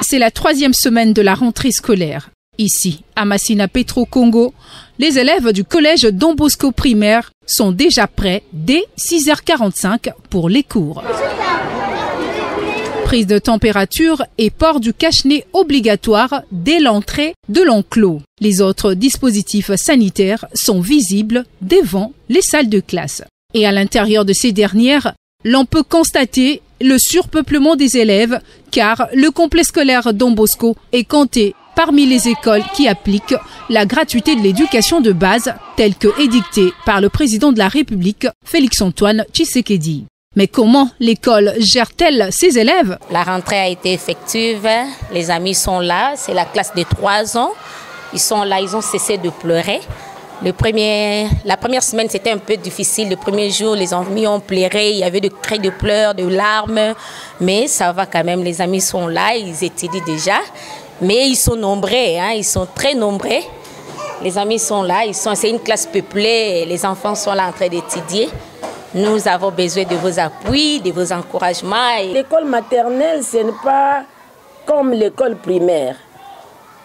C'est la 3e semaine de la rentrée scolaire. Ici, à Masina Petro Congo, les élèves du collège Don Bosco primaire sont déjà prêts dès 6h45 pour les cours. Prise de température et port du cache-nez obligatoire dès l'entrée de l'enclos. Les autres dispositifs sanitaires sont visibles devant les salles de classe. Et à l'intérieur de ces dernières, l'on peut constater le surpeuplement des élèves car le complexe scolaire Don Bosco est compté parmi les écoles qui appliquent la gratuité de l'éducation de base telle que édictée par le président de la République, Félix-Antoine Tshisekedi. Mais comment l'école gère-t-elle ses élèves? La rentrée a été effective, les amis sont là, c'est la classe de 3 ans. Ils sont là, ils ont cessé de pleurer. La première semaine, c'était un peu difficile. Le premier jour, les amis ont pleuré, il y avait des cris de pleurs, de larmes. Mais ça va quand même, les amis sont là, ils étudient déjà. Mais ils sont nombreux, ils sont très nombreux. Les amis sont là, c'est une classe peuplée, les enfants sont là en train d'étudier. Nous avons besoin de vos appuis, de vos encouragements. L'école maternelle, ce n'est pas comme l'école primaire.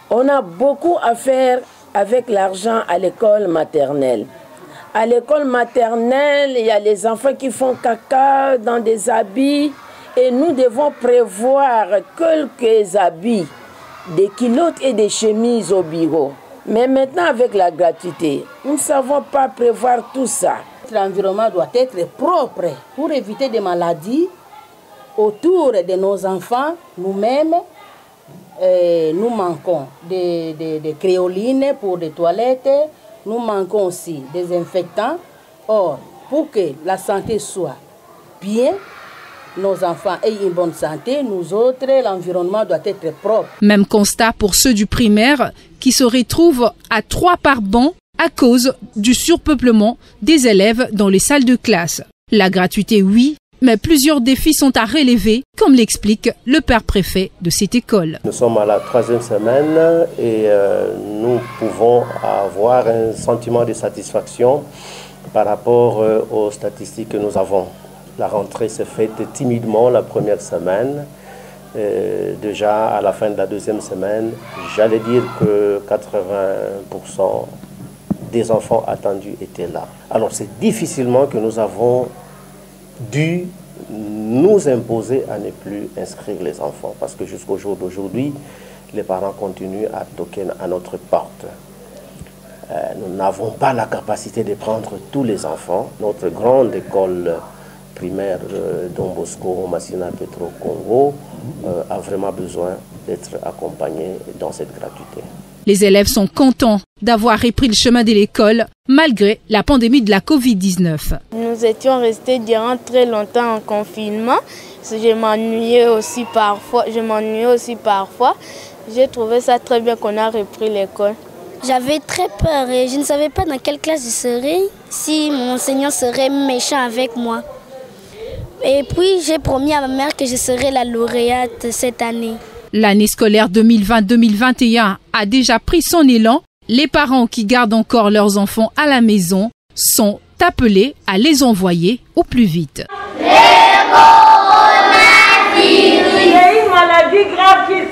On a beaucoup à faire avec l'argent à l'école maternelle. À l'école maternelle, il y a les enfants qui font caca dans des habits et nous devons prévoir quelques habits, des culottes et des chemises au bureau. Mais maintenant, avec la gratuité, nous ne savons pas prévoir tout ça. L'environnement doit être propre pour éviter des maladies autour de nos enfants. Nous-mêmes, nous manquons des créolines pour des toilettes. Nous manquons aussi des infectants. Or, pour que la santé soit bien, nos enfants aient une bonne santé, nous autres, l'environnement doit être propre. Même constat pour ceux du primaire qui se retrouvent à 3 par banc à cause du surpeuplement des élèves dans les salles de classe. La gratuité, oui, mais plusieurs défis sont à relever, comme l'explique le père préfet de cette école. Nous sommes à la 3e semaine et nous pouvons avoir un sentiment de satisfaction par rapport aux statistiques que nous avons. La rentrée s'est faite timidement la première semaine. Déjà à la fin de la 2e semaine, j'allais dire que 80% des enfants attendus étaient là. Alors c'est difficilement que nous avons dû nous imposer à ne plus inscrire les enfants parce que jusqu'au jour d'aujourd'hui, les parents continuent à toquer à notre porte. Nous n'avons pas la capacité de prendre tous les enfants. Notre grande école primaire Don Bosco, Masina Petro Congo, a vraiment besoin d'être accompagnée dans cette gratuité. Les élèves sont contents d'avoir repris le chemin de l'école malgré la pandémie de la Covid-19. Nous étions restés durant très longtemps en confinement. Je m'ennuyais aussi parfois. J'ai trouvé ça très bien qu'on a repris l'école. J'avais très peur et je ne savais pas dans quelle classe je serais, si mon enseignant serait méchant avec moi. Et puis j'ai promis à ma mère que je serais la lauréate cette année. L'année scolaire 2020-2021 a déjà pris son élan. Les parents qui gardent encore leurs enfants à la maison sont appelés à les envoyer au plus vite. Il y a une maladie grave qui